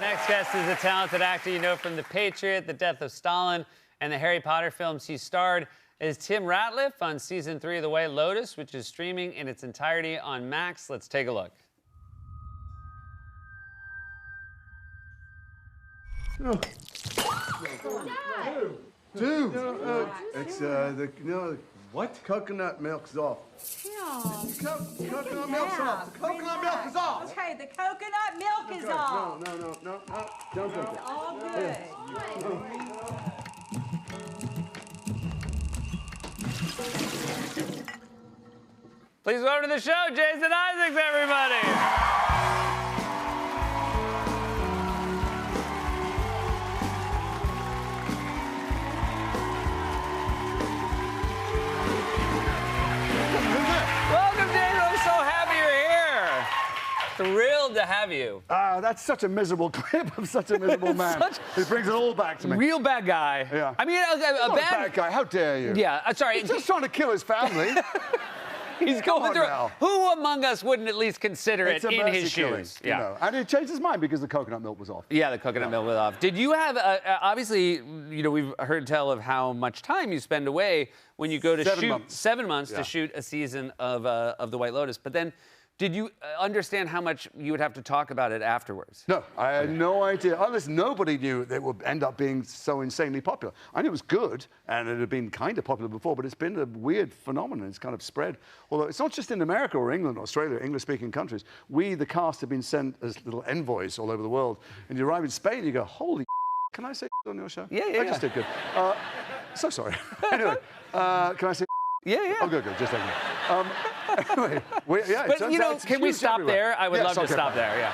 Next guest is a talented actor you know from The Patriot, The Death of Stalin, and the Harry Potter films. He starred as Tim Ratcliffe on season 3 of The White Lotus, which is streaming in its entirety on Max. Let's take a look. Dude, it's what? Coconut milk's off. Coconut milk's off. The coconut milk is off. Okay, the coconut milk is off. No. Don't drink it. All good. Please welcome to the show, Jason Isaacs, everybody. Welcome, Jason. I'm so happy you're here. Thrilled to have you. That's such a miserable clip of such a miserable man. It brings it all back to me. Real bad guy. Yeah. I mean, Not a bad guy. How dare you? Yeah, sorry. He's just trying to kill his family. He's going through. Now. Who among us wouldn't at least consider It's it a in mercy his killing, shoes? you know. And he changed his mind because the coconut milk was off. Yeah, the coconut milk was off. Did you have, obviously, you know, we've heard tell of how much time you spend away when you go to 7 shoot. months. 7 months to shoot a season of The White Lotus. But then, did you understand how much you would have to talk about it afterwards? No, I had no idea. Honestly, nobody knew it would end up being so insanely popular. I knew it was good, and it had been kind of popular before, but it's been a weird phenomenon. It's kind of spread. Although it's not just in America or England or Australia, English-speaking countries. We, the cast, have been sent as little envoys all over the world. And you arrive in Spain, and you go, holy can I say on your show? Yeah. I just did good. So sorry. Anyway, can I say Yeah. Oh, good, just a second. Anyway, But, you know, can we stop there? I would love to stop there, yeah.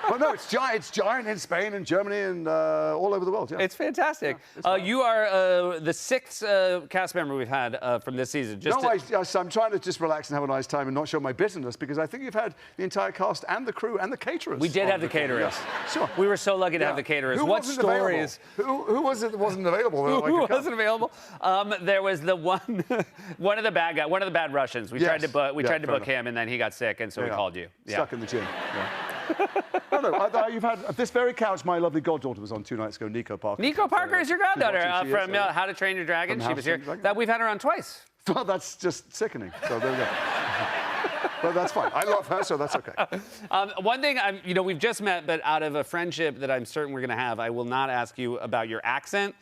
But no, it's giant in Spain and Germany and all over the world. Yeah. It's fantastic. Yeah, you are the 6th cast member we've had from this season. I'm trying to just relax and have a nice time and not show my bitterness because I think you've had the entire cast and the crew and the caterers. We did have the caterers. Yes. Sure. We were so lucky to have the caterers. Who What wasn't stories? available? Who was it that wasn't available? Who wasn't available? There was the one of the bad guys, one of the bad Russians. We tried to book him, and then he got sick, and so we called you. Stuck in the gym. No, you've had this very couch. My lovely goddaughter was on 2 nights ago. Nico Parker. Nico Parker is your goddaughter from How to Train Your Dragon. She was here. That we've had her on twice. Well, that's just sickening. So there we go. But that's fine. I love her, so that's okay. One thing, we've just met, but out of a friendship that I'm certain we're going to have, I will not ask you about your accent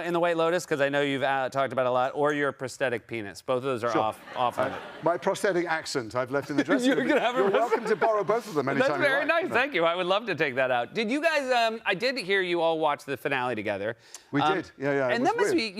in The White Lotus, because I know you've talked about it a lot, or your prosthetic penis. Both of those are off limit. My prosthetic accent I've left in the dressing room. You're welcome to borrow both of them anytime That's very you like. nice. Thank you. I would love to take that out. Did you guys? I did hear you all watch the finale together. We did. Yeah. And that must be,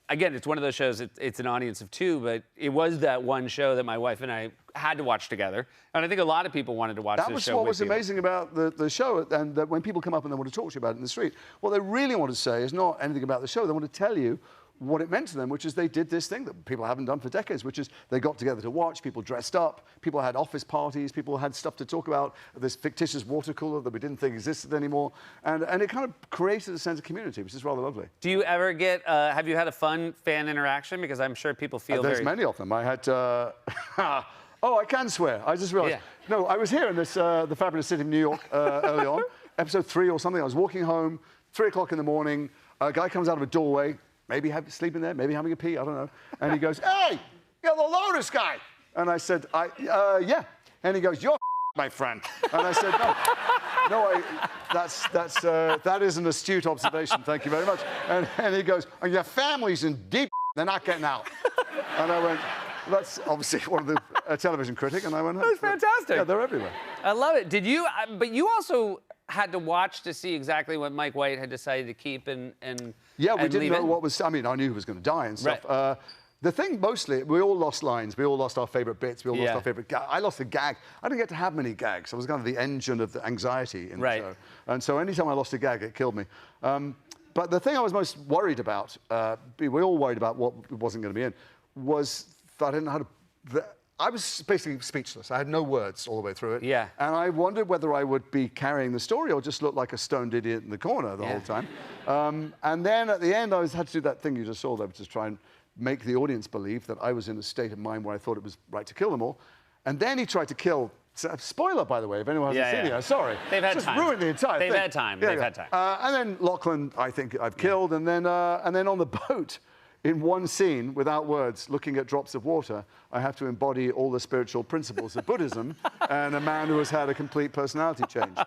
again, it's one of those shows. It's an audience of 2, but it was that one show that my wife and I had to watch together, and I think a lot of people wanted to watch this show. That was what was amazing about the show, and that when people come up and they want to talk to you about it in the street, what they really want to say is not anything about the show. They want to tell you what it meant to them, which is they did this thing that people haven't done for decades, which is they got together to watch, people dressed up, people had office parties, people had stuff to talk about, this fictitious water cooler that we didn't think existed anymore, and it kind of created a sense of community, which is rather lovely. Do you ever get, have you had a fun fan interaction? Because I'm sure people feel there's many of them. I had, oh, I can swear, I just realized. Yeah. No, I was here in this, the fabulous city of New York early on, episode 3 or something. I was walking home, 3 o'clock in the morning, a guy comes out of a doorway, maybe sleeping there, maybe having a pee, I don't know. And he goes, hey, you're the Lotus guy. And I said, yeah. And he goes, you're my friend. And I said, that is an astute observation, thank you very much. And he goes, and your family's in deep, they're not getting out. And I went, that's obviously one of the television critic, and I went, that's fantastic. Yeah, they're everywhere. I love it. Did you, but you also had to watch to see exactly what Mike White had decided to keep and yeah, we didn't know what was, I mean, I knew he was going to die and stuff. Right. The thing mostly, we all lost lines. We all lost our favorite bits. We all lost our favorite gag. I lost a gag. I didn't get to have many gags. I was kind of the engine of the anxiety in the show. And so anytime I lost a gag, it killed me. But the thing I was most worried about, we were all worried about what wasn't going to be in, was that I didn't know how to... I was basically speechless. I had no words all the way through it. Yeah. And I wondered whether I would be carrying the story or just look like a stoned idiot in the corner the whole time. And then at the end, I had to do that thing you just saw there, which is try and make the audience believe that I was in a state of mind where I thought it was right to kill them all. And then he tried to kill Spoiler, by the way, if anyone hasn't seen it. Sorry. They've had just time. Ruined the entire thing. They've had time. They've had time. And then Lachlan, I think I've killed, and then on the boat, in one scene, without words, looking at drops of water, I have to embody all the spiritual principles of Buddhism and a man who has had a complete personality change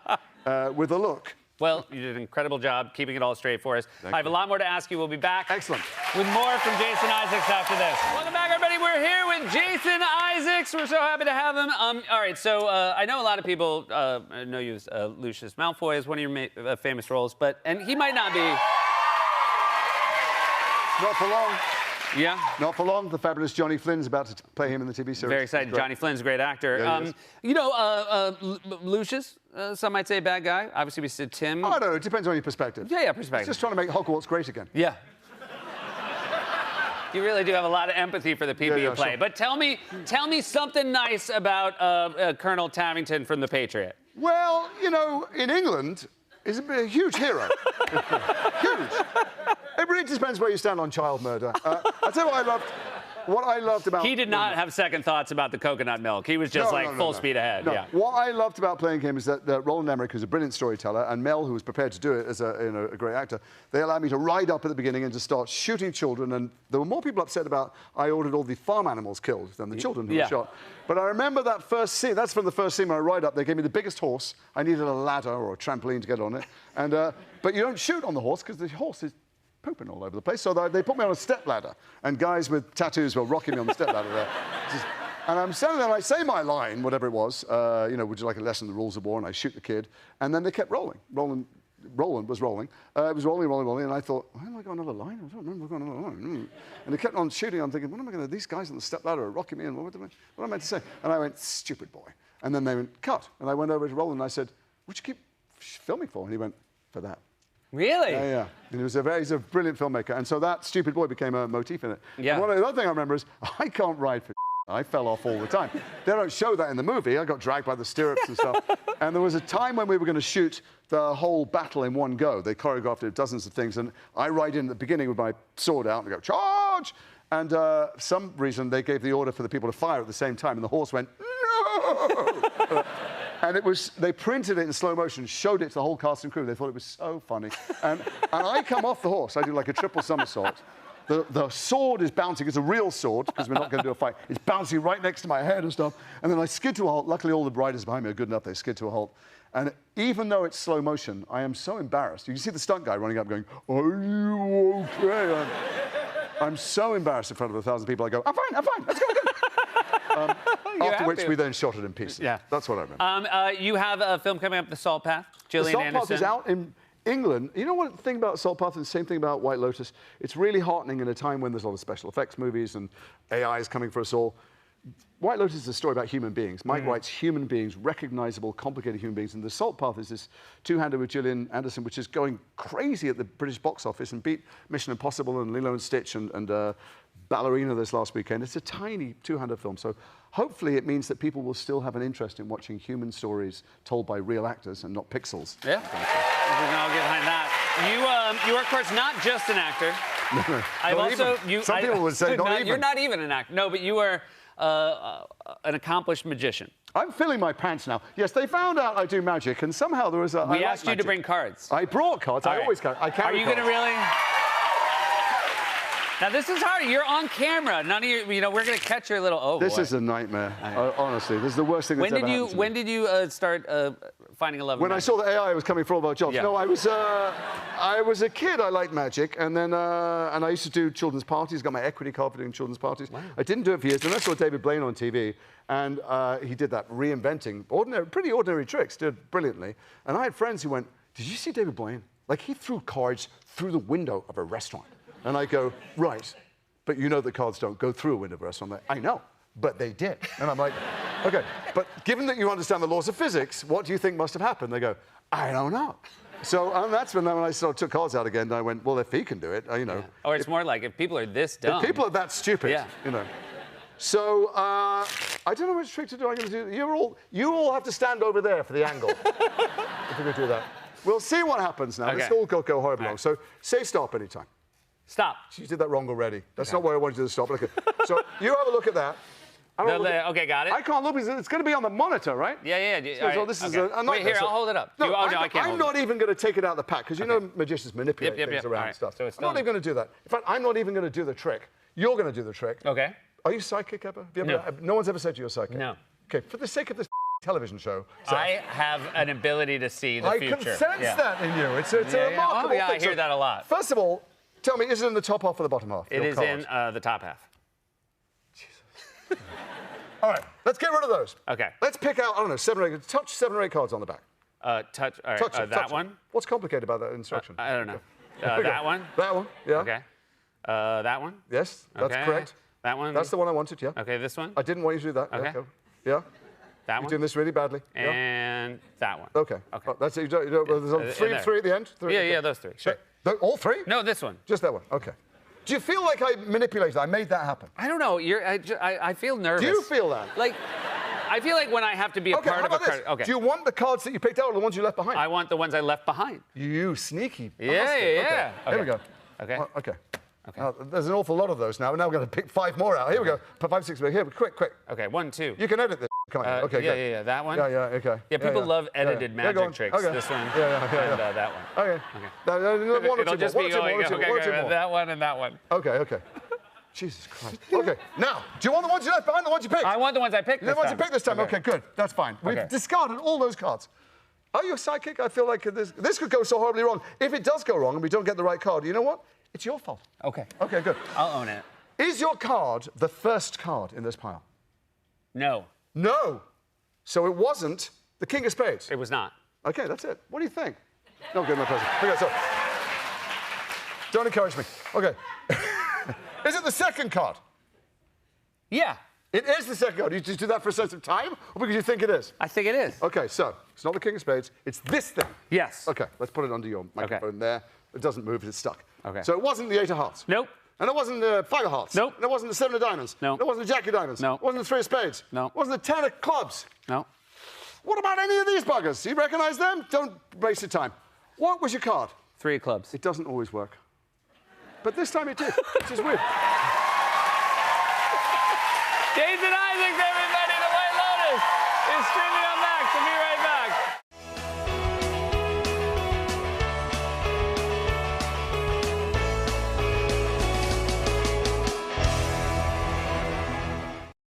with a look. Well, you did an incredible job keeping it all straight for us. I have a lot more to ask you. We'll be back. Excellent. With more from Jason Isaacs after this. Welcome back, everybody. We're here with Jason Isaacs. We're so happy to have him. All right, so I know a lot of people know you as Lucius Malfoy as one of your famous roles, and he might not be. Not for long. Yeah? Not for long. The fabulous Johnny Flynn's about to play him in the TV series. Very excited. Johnny Flynn's a great actor. Yeah, you know, Lucius, some might say a bad guy. Obviously, we said Tim. I don't know. It depends on your perspective. Yeah, perspective. He's just trying to make Hogwarts great again. Yeah. You really do have a lot of empathy for the people you play. Sure. But tell me something nice about Colonel Tavington from The Patriot. Well, you know, in England, he's a huge hero. Huge. It really depends where you stand on child murder. I'll tell you what I loved about... He did not have second thoughts about the coconut milk. He was just full speed ahead. No. Yeah. What I loved about playing him is that Roland Emmerich, who's a brilliant storyteller, and Mel, who was prepared to do it as a great actor, they allowed me to ride up at the beginning and to start shooting children. And there were more people upset about I ordered all the farm animals killed than the children who were shot. But I remember that first scene. That's from the first scene when I ride up. They gave me the biggest horse. I needed a ladder or a trampoline to get on it. And but you don't shoot on the horse because the horse is pooping all over the place. So they put me on a stepladder, and guys with tattoos were rocking me on the stepladder there. And I'm standing there and I say my line, whatever it was, you know, would you like a lesson in the rules of war? And I shoot the kid, and then they kept rolling. Roland was rolling. It was rolling, and I thought, why have I got another line? I don't remember I've got another line. And they kept on shooting. I'm thinking, what am I going to do? These guys on the stepladder are rocking me, and what am I meant to say? And I went, stupid boy. And then they went, cut. And I went over to Roland and I said, what'd you keep filming for? And he went, for that. Really? Yeah. And he's a brilliant filmmaker. And so that stupid boy became a motif in it. Yeah. And the other thing I remember is I can't ride for I fell off all the time. They don't show that in the movie. I got dragged by the stirrups and stuff. And there was a time when we were going to shoot the whole battle in one go. They choreographed it, dozens of things. And I ride in at the beginning with my sword out and go, charge! And for some reason, they gave the order for the people to fire at the same time. And the horse went, no! And they printed it in slow motion, showed it to the whole cast and crew. They thought it was so funny. And I come off the horse. I do like a triple somersault. The sword is bouncing. It's a real sword, because we're not going to do a fight. It's bouncing right next to my head and stuff. And then I skid to a halt. Luckily, all the riders behind me are good enough. They skid to a halt. And even though it's slow motion, I am so embarrassed. You can see the stunt guy running up going, are you okay? I'm so embarrassed in front of 1,000 people. I go, I'm fine. Let's go. After which we then shot it in pieces. Yeah. That's what I remember. You have a film coming up, The Salt Path. Gillian Anderson. The Salt Path is out in England. You know what the thing about Salt Path is the same thing about White Lotus? It's really heartening in a time when there's a lot of special effects movies and AI is coming for us all. White Lotus is a story about human beings. Mike writes human beings, recognizable, complicated human beings. And The Salt Path is this two-hander with Gillian Anderson, which is going crazy at the British box office and beat Mission Impossible and Lilo and Stitch and Ballerina this last weekend. It's a tiny two-hander film. So hopefully it means that people will still have an interest in watching human stories told by real actors and not pixels. Yeah. We can all get behind that. You are, of course, not just an actor. Some people would say not even. You're not even an actor. No, but you are an accomplished magician. I'm filling my pants now. Yes, they found out I do magic, and somehow there was a... We asked you to bring cards. I brought cards. I always carry. Are you going to really... Now, this is hard. You're on camera. None of you know, we're going to catch your little... Oh, this is a nightmare. Honestly, this is the worst thing that's ever happened to me. When did you start finding a love of When magic? I saw that AI was coming for all of our jobs. Yeah. No, I was a kid. I liked magic. And then and I used to do children's parties. Got my equity card for doing children's parties. Wow. I didn't do it for years. Then I saw David Blaine on TV. And he did that, reinventing pretty ordinary tricks. Did brilliantly. And I had friends who went, did you see David Blaine? Like, he threw cards through the window of a restaurant. And I go, right. But you know the cards don't go through a window of a restaurant. I'm like, I know, but they did. And I'm like, okay, but given that you understand the laws of physics, what do you think must have happened? They go, I don't know. So that's when I sort of took cards out again, and I went, well, if he can do it, you know. Yeah. Or it's more like if people are this dumb. If people are that stupid, you know. So I don't know which trick to do. I'm going to do. You all have to stand over there for the angle. If we're going to do that. We'll see what happens now. Okay. This all go horribly wrong. So say stop anytime. Stop. You did that wrong already. That's not where I wanted you to stop. Okay. So you have a look at that. Okay, got it. I can't look because it's going to be on the monitor, right? Yeah. So this is a Wait, here, I'll hold it up. No, I can't. I'm not even going to take it out of the pack because you know magicians manipulate things around and stuff. So it's I'm not even going to do that. In fact, I'm not even going to do the trick. You're going to do the trick. Okay. Are you psychic ever? No one's ever said you're psychic? No. Okay, for the sake of this television show. I have an ability to see the future. I can sense that in you. It's a remarkable thing. I hear that a lot. First of all, tell me, is it in the top half or the bottom half? It is in the top half. Jesus. All right, let's get rid of those. Okay. Let's pick out, I don't know, 7 or 8, touch 7 or 8 cards on the back. Touch it, that one. What's complicated about that instruction? I don't know. That one. That one, yeah. Okay. That one. Yes, that's correct. That one. That's the one I wanted, yeah. Okay, this one. I didn't want you to do that. Okay. Yeah. That You're one. doing this really badly. And that one. Okay. Okay. Oh, that's it. There's three at the end? Yeah, those 3. Sure. All 3? No, this one. Just that one. Okay. Do you feel like I manipulated? I made that happen? I don't know. I feel nervous. Do you feel that? Like, I feel like when I have to be a part of a card. Okay. Do you want the cards that you picked out or the ones you left behind? I want the ones I left behind. You sneaky bastard. Yeah. Okay. Here we go. Okay. Okay. There's an awful lot of those now. Now we're going to pick 5 more out. Here we go. 5, 6. Here, quick. Okay, 1, 2. You can edit this. Come on. Okay, good. Yeah. That one. Yeah, okay. Yeah, people love edited magic tricks. Okay. This one. Yeah. And that one. Okay. One or It'll two just more. be going. Okay, that one and that one. Okay. Jesus Christ. Okay, now, do you want the ones you left behind, the ones you picked? I want the ones I picked. The ones you picked this time. Okay, good. That's fine. We've discarded all those cards. Are you a psychic? I feel like this could go so horribly wrong. If it does go wrong and we don't get the right card, you know what? It's your fault. Okay. Okay, good. I'll own it. Is your card the first card in this pile? No. No. So it wasn't the King of Spades. It was not. Okay, that's it. What do you think? No, give my present. Okay, so don't encourage me. Okay. Is it the second card? Yeah. It is the second card. You just do that for a sense of time, or because you think it is? I think it is. Okay, so it's not the King of Spades. It's this thing. Yes. Okay, let's put it under your microphone there. It doesn't move. It's stuck. Okay. So it wasn't the 8 of Hearts. Nope. And it wasn't the 5 of Hearts. Nope. And it wasn't the 7 of Diamonds. No. It wasn't the Jack of Diamonds. No. It wasn't the 3 of Spades. No. It wasn't the 10 of Clubs. No. What about any of these buggers? Do you recognize them? Don't waste your time. What was your card? 3 of clubs. It doesn't always work. But this time it did, which is weird. Jason Isaacs, everybody, The White Lotus is streaming on Max. We'll be right